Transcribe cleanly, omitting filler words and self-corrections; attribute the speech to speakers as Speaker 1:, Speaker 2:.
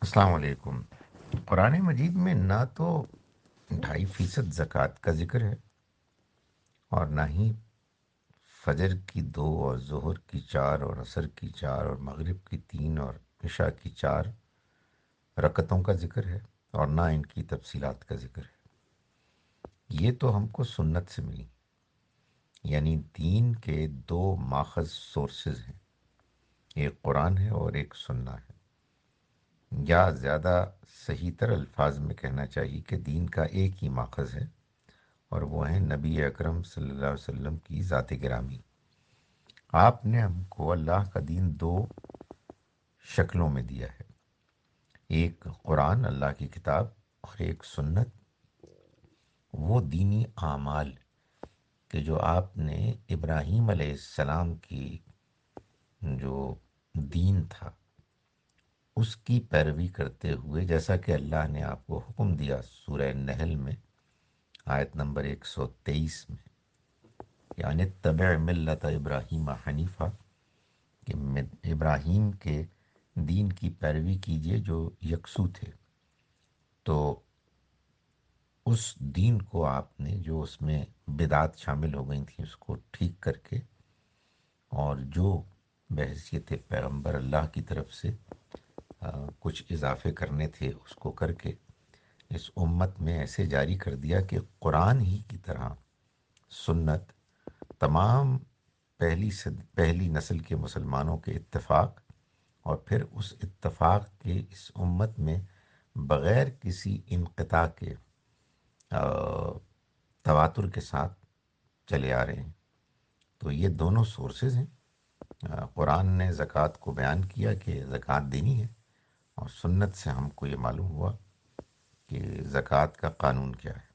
Speaker 1: السلام علیکم۔ قرآن مجید میں نہ تو 2.5% زکوٰۃ کا ذکر ہے اور نہ ہی فجر کی 2 اور ظہر کی 4 اور عصر کی 4 اور مغرب کی 3 اور عشاء کی 4 رکعتوں کا ذکر ہے، اور نہ ان کی تفصیلات کا ذکر ہے۔ یہ تو ہم کو سنت سے ملی، یعنی دین کے 2 ماخذ سورسز ہیں، ایک قرآن ہے اور ایک سنہ ہے، یا زیادہ صحیح تر الفاظ میں کہنا چاہیے کہ دین کا ایک ہی ماخذ ہے، اور وہ ہیں نبی اکرم صلی اللہ علیہ وسلم کی ذات گرامی۔ آپ نے ہم کو اللہ کا دین 2 شکلوں میں دیا ہے، ایک قرآن اللہ کی کتاب اور ایک سنت، وہ دینی اعمال کہ جو آپ نے ابراہیم علیہ السلام کی جو دین تھا اس کی پیروی کرتے ہوئے، جیسا کہ اللہ نے آپ کو حکم دیا سورہ نحل میں آیت نمبر 123 میں، یعنی تبع ملت ابراہیم حنیفہ، کہ ابراہیم کے دین کی پیروی کیجیے جو یکسو تھے۔ تو اس دین کو آپ نے، جو اس میں بدعات شامل ہو گئی تھیں، اس کو ٹھیک کر کے، اور جو بحیثیت پیغمبر اللہ کی طرف سے کچھ اضافے کرنے تھے اس کو کر کے اس امت میں ایسے جاری کر دیا کہ قرآن ہی کی طرح سنت تمام پہلی نسل کے مسلمانوں کے اتفاق، اور پھر اس اتفاق کے اس امت میں بغیر کسی انقطاع کے تواتر کے ساتھ چلے آ رہے ہیں۔ تو یہ دونوں سورسز ہیں۔ قرآن نے زکوٰۃ کو بیان کیا کہ زکوٰۃ دینی ہے، اور سنت سے ہم کو یہ معلوم ہوا کہ زکوٰۃ کا قانون کیا ہے۔